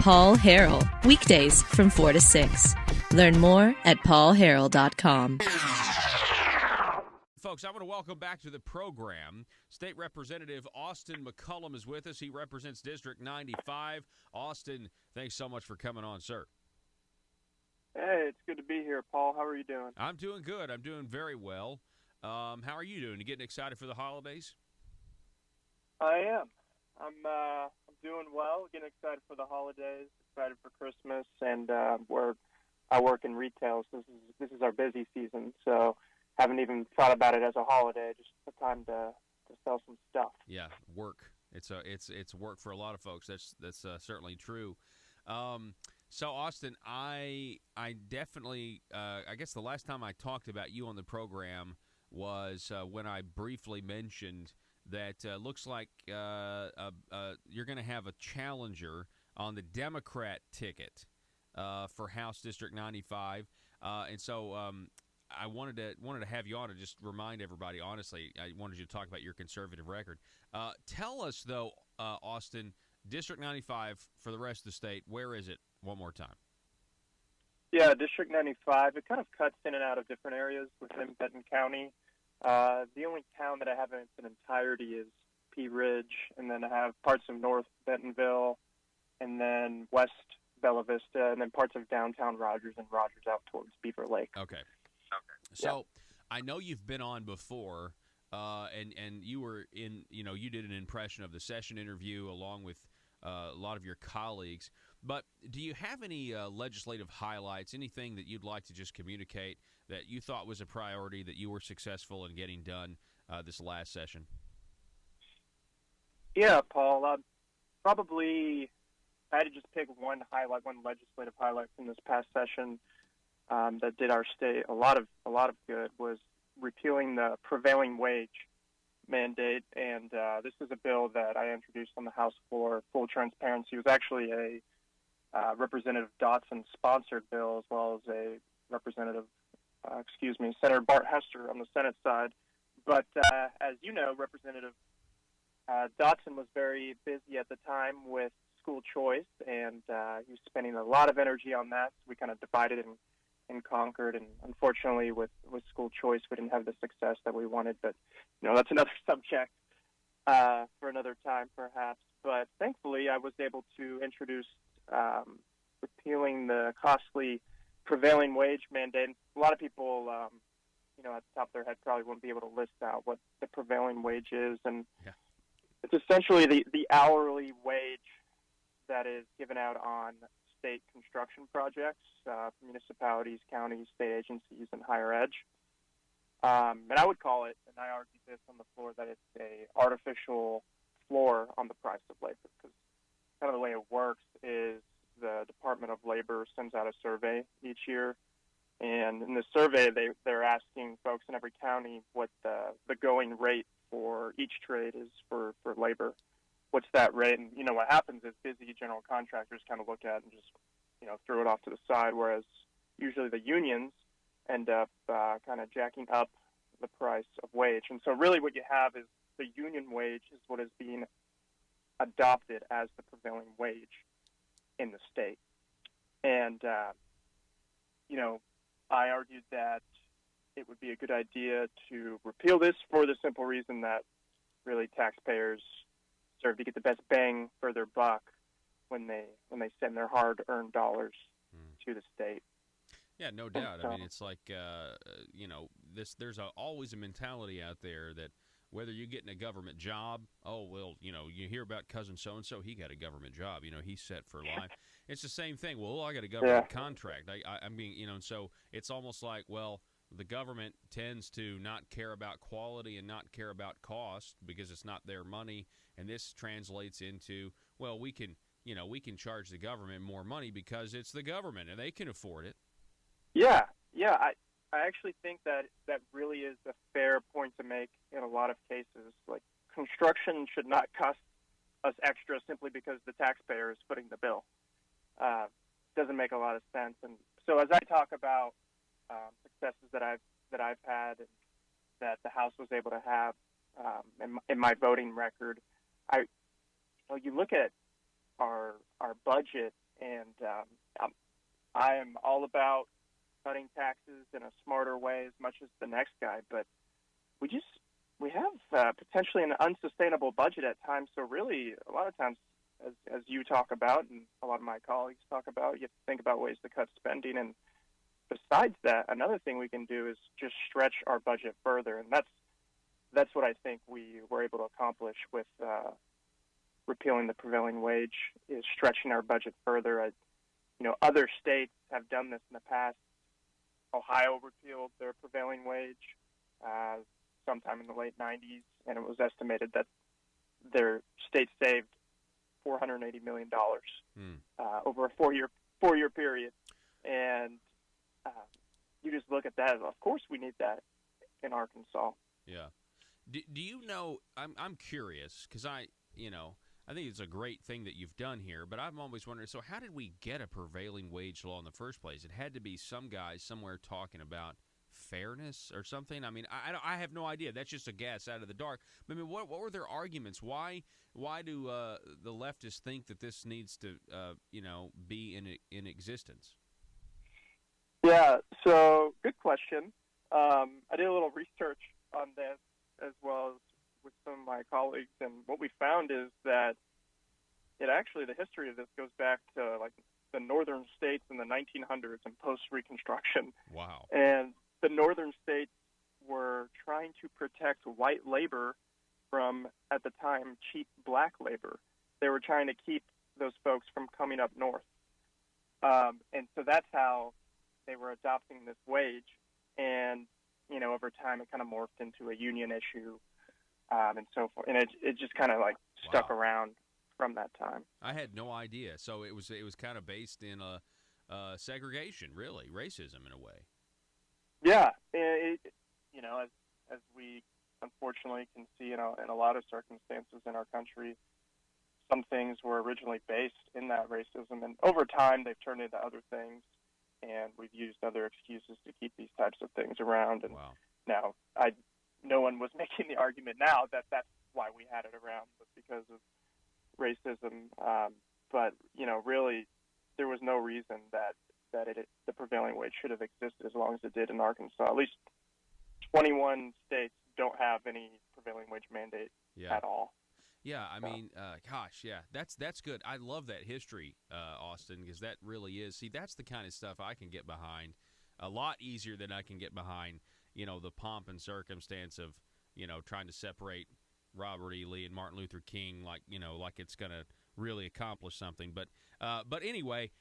Paul Harrell, weekdays from 4 to 6. Learn more at paulharrell.com. Folks, I want to welcome back to the program State Representative Austin McCollum is with us. He represents District 95. Austin, thanks so much for coming on, sir. Hey, it's good to be here, Paul. How are you doing? I'm doing good. I'm doing very well. How are you doing? You getting excited for the holidays? I am. I'm doing well, getting excited for the holidays, excited for Christmas, and I work in retail, so this is our busy season, so haven't even thought about it as a holiday, just a time to sell some stuff. Yeah, work. It's work for a lot of folks. That's certainly true. So Austin, I definitely I guess the last time I talked about you on the program was when I briefly mentioned that looks like you're going to have a challenger on the Democrat ticket for House District 95, and so I wanted to have you on to just remind everybody. Honestly, I wanted you to talk about your conservative record. Tell us though, Austin, District 95 for the rest of the state. Where is it? One more time. Yeah, District 95. It kind of cuts in and out of different areas within Benton County. The only town that I have in its entirety is Pea Ridge, and then I have parts of North Bentonville, and then West Bella Vista, and then parts of downtown Rogers and Rogers out towards Beaver Lake. Okay. So I know you've been on before, and you were in. You did an impression of the session interview along with a lot of your colleagues. But do you have any legislative highlights? Anything that you'd like to just communicate that you thought was a priority that you were successful in getting done this last session? Yeah, Paul. Probably, I had to just pick one legislative highlight from this past session that did our state a lot of good, was repealing the prevailing wage mandate. And this is a bill that I introduced on the House floor. Full transparency, it was actually a Representative Dotson-sponsored bill, as well as a Senator Bart Hester on the Senate side. But as you know, Representative Dotson was very busy at the time with school choice, and he was spending a lot of energy on that. So we kind of divided and conquered, and unfortunately with school choice, we didn't have the success that we wanted. But, that's another subject for another time, perhaps. But thankfully, I was able to introduce repealing the costly prevailing wage mandate. A lot of people, at the top of their head probably wouldn't be able to list out what the prevailing wage is. And it's essentially the hourly wage that is given out on state construction projects, municipalities, counties, state agencies, and higher ed. And I would call it, and I argued this on the floor, that it's a artificial floor on the price of labor, because kind of the way it works is the Department of Labor sends out a survey each year, and in the survey they're asking folks in every county what the going rate for each trade is for labor. What's that rate? And what happens is busy general contractors kind of look at it and just throw it off to the side, whereas usually the unions end up kind of jacking up the price of wage. And so really what you have is the union wage is what is being adopted as the prevailing wage in the state. And, I argued that it would be a good idea to repeal this for the simple reason that really taxpayers serve to get the best bang for their buck when they send their hard-earned dollars to the state. Yeah, no doubt. I mean, it's like, there's always a mentality out there that whether you're getting a government job, you hear about cousin so-and-so, he got a government job, he's set for life. It's the same thing. Well, I got a government contract. I mean, and so it's almost like, well, the government tends to not care about quality and not care about cost because it's not their money. And this translates into, well, we can charge the government more money because it's the government and they can afford it. Yeah. I actually think that really is a fair point to make in a lot of cases. Like, construction should not cost us extra simply because the taxpayer is footing the bill. Doesn't make a lot of sense. And so as I talk about successes that I've had and that the House was able to have in my voting record, you look at our budget And I am all about cutting taxes in a smarter way as much as the next guy, but we have potentially an unsustainable budget at times. So really, a lot of times, as you talk about, and a lot of my colleagues talk about, you have to think about ways to cut spending. And besides that, another thing we can do is just stretch our budget further, and that's what I think we were able to accomplish with repealing the prevailing wage, is stretching our budget further. Other states have done this in the past. Ohio repealed their prevailing wage sometime in the late 90s, and it was estimated that their state saved $480 million over a four-year period. And you just look at that. Of course, we need that in Arkansas. Yeah. Do you know? I'm curious because I think it's a great thing that you've done here, but I'm always wondering, so how did we get a prevailing wage law in the first place? It had to be some guy somewhere talking about fairness or something. I mean, I have no idea. That's just a guess out of the dark. I mean, what were their arguments? Why do the leftists think that this needs to be in existence? Yeah, so good question. I did a little research on this as well as with some of my colleagues, and what we found is that the history of this goes back to like the northern states in the 1900s and post-Reconstruction. Wow. And the northern states were trying to protect white labor from, at the time, cheap black labor. They were trying to keep those folks from coming up north. And so that's how they were adopting this wage. And, over time it kind of morphed into a union issue and so forth. And it just kind of like stuck around from that time. I had no idea. So it was kind of based in segregation, really, racism in a way. Yeah, as we unfortunately can see in a lot of circumstances in our country, some things were originally based in that racism, and over time they've turned into other things, and we've used other excuses to keep these types of things around. And now, no one was making the argument now that that's why we had it around, was because of racism. But really, there was no reason that the prevailing wage should have existed as long as it did in Arkansas. At least 21 states don't have any prevailing wage mandate at all. Yeah, I mean, that's good. I love that history, Austin, because that really is. See, that's the kind of stuff I can get behind a lot easier than I can get behind, the pomp and circumstance of, trying to separate Robert E. Lee and Martin Luther King, like it's going to really accomplish something. But anyway,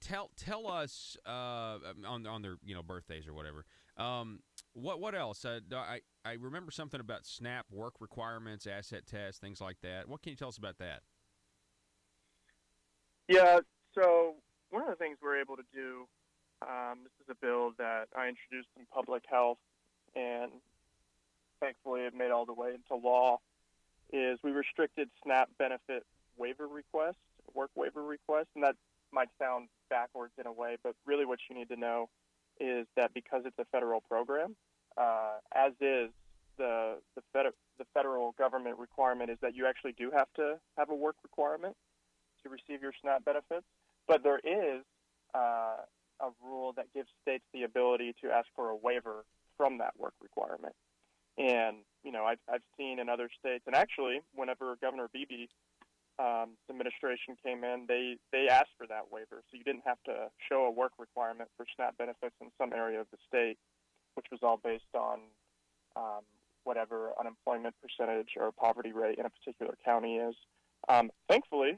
tell us on their birthdays or whatever. What else? I remember something about SNAP work requirements, asset tests, things like that. What can you tell us about that? Yeah, so one of the things we're able to do, this is a bill that I introduced in public health, and thankfully it made all the way into law, is we restricted SNAP benefit waiver requests, work waiver requests, and that might sound backwards in a way, but really what you need to know is that because it's a federal program, as is the federal government requirement, is that you actually do have to have a work requirement to receive your SNAP benefits. But there is a rule that gives states the ability to ask for a waiver from that work requirement. And, I've seen in other states, and actually whenever Governor Beebe's administration came in, they asked for that waiver. So you didn't have to show a work requirement for SNAP benefits in some area of the state, which was all based on whatever unemployment percentage or poverty rate in a particular county is. Thankfully,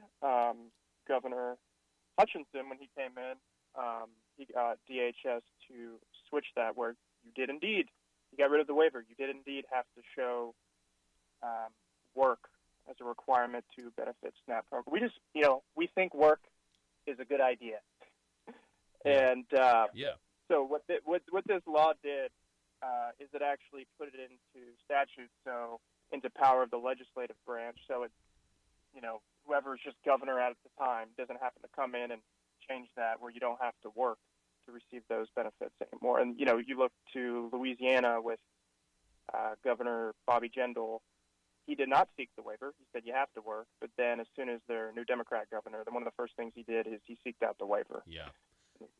Governor Hutchinson, when he came in, he got DHS to switch that, where you did indeed, he got rid of the waiver. You did indeed have to show work as a requirement to benefit SNAP program. We just, we think work is a good idea. And so what this law did is it actually put it into statute, so into power of the legislative branch. So it, whoever's just governor at the time doesn't happen to come in and change that, where you don't have to work to receive those benefits anymore. And, you look to Louisiana with Governor Bobby Jindal. he did not seek the waiver. He said you have to work. But then as soon as their new Democrat governor, then one of the first things he did is he sought out the waiver. Yeah.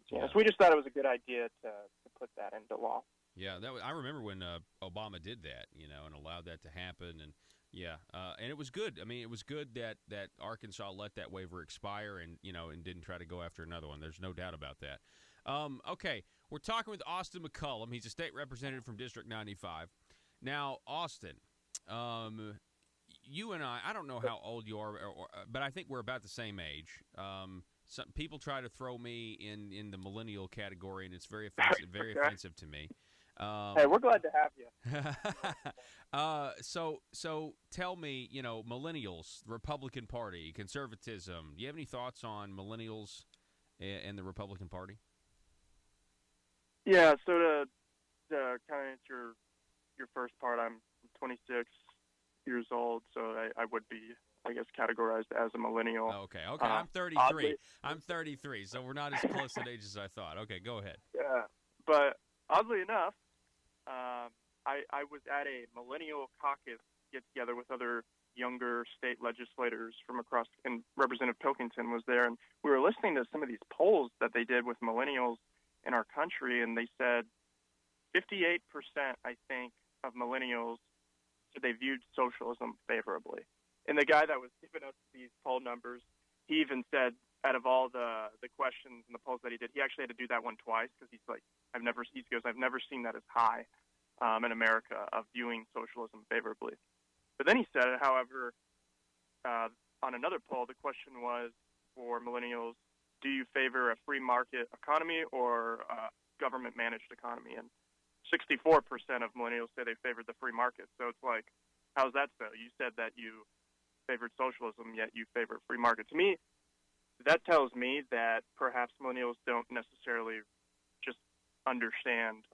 So we just thought it was a good idea to put that into law. Yeah, I remember when Obama did that, and allowed that to happen. And, and it was good. I mean, it was good that Arkansas let that waiver expire and didn't try to go after another one. There's no doubt about that. Okay, we're talking with Austin McCollum. He's a state representative from District 95. Now, Austin, you and I don't know how old you are, but I think we're about the same age. Some people try to throw me in the millennial category, and it's very offensive, offensive to me. Hey, we're glad to have you. So tell me, millennials, Republican Party, conservatism. Do you have any thoughts on millennials and the Republican Party? Yeah. So to kind of answer your first part, I'm 26 years old, so I would be, I guess, categorized as a millennial. Okay. I'm 33. I'm 33, so we're not as close in age as I thought. Okay, go ahead. Yeah, but oddly enough, I was at a millennial caucus get-together with other younger state legislators from across, and Representative Pilkington was there, and we were listening to some of these polls that they did with millennials in our country, and they said 58%, I think, of millennials said they viewed socialism favorably. And the guy that was giving us these poll numbers, he even said, out of all the questions and the polls that he did, he actually had to do that one twice because he's like, I've never seen that as high in America of viewing socialism favorably. But then he said, however, on another poll, the question was for millennials, do you favor a free market economy or a government-managed economy? And 64% of millennials say they favored the free market. So it's like, how's that so? You said that you favored socialism, yet you favor free market. To me, that tells me that perhaps millennials don't necessarily just understand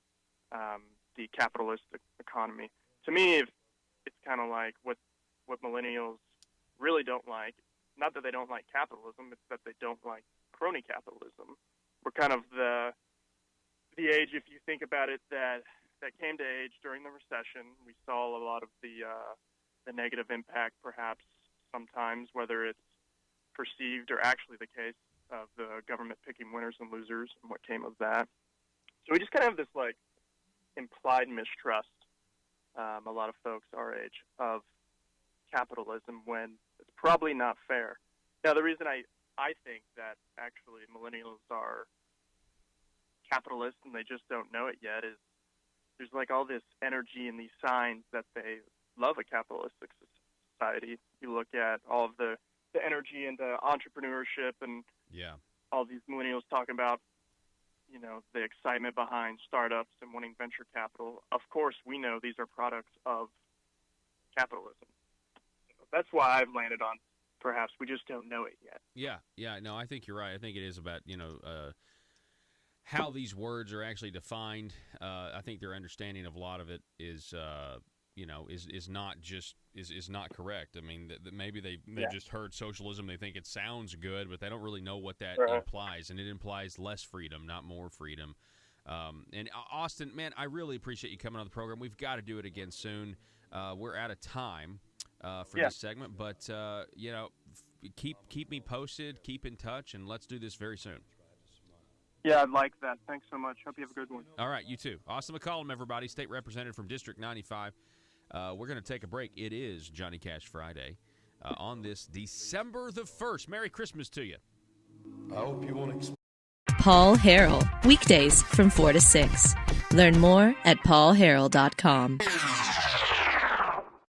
the capitalist economy. To me, it's kind of like what millennials really don't like. Not that they don't like capitalism, it's that they don't like crony capitalism. We're kind of the age, if you think about it, that came to age during the recession. We saw a lot of the negative impact, perhaps sometimes, whether it's perceived or actually the case of the government picking winners and losers and what came of that. So we just kind of have this like implied mistrust, a lot of folks our age, of capitalism when it's probably not fair. Now, the reason I think that actually millennials are capitalists and they just don't know it yet is there's like all this energy and these signs that they love a capitalistic society. You look at all of the energy into entrepreneurship and all these millennials talking about, the excitement behind startups and wanting venture capital. Of course, we know these are products of capitalism. That's why I've landed on perhaps we just don't know it yet. Yeah. No, I think you're right. I think it is about, how these words are actually defined. I think their understanding of a lot of it is not correct. I mean, maybe they just heard socialism. They think it sounds good, but they don't really know what that implies. And it implies less freedom, not more freedom. And Austin, man, I really appreciate you coming on the program. We've got to do it again soon. We're out of time for this segment, but keep me posted, keep in touch, and let's do this very soon. Yeah, I'd like that. Thanks so much. Hope you have a good one. All right, you too. Austin McCollum, everybody, state representative from District 95. We're going to take a break. It is Johnny Cash Friday on this December the 1st. Merry Christmas to you. I hope you won't Paul Harrell, weekdays from 4 to 6. Learn more at paulharrell.com.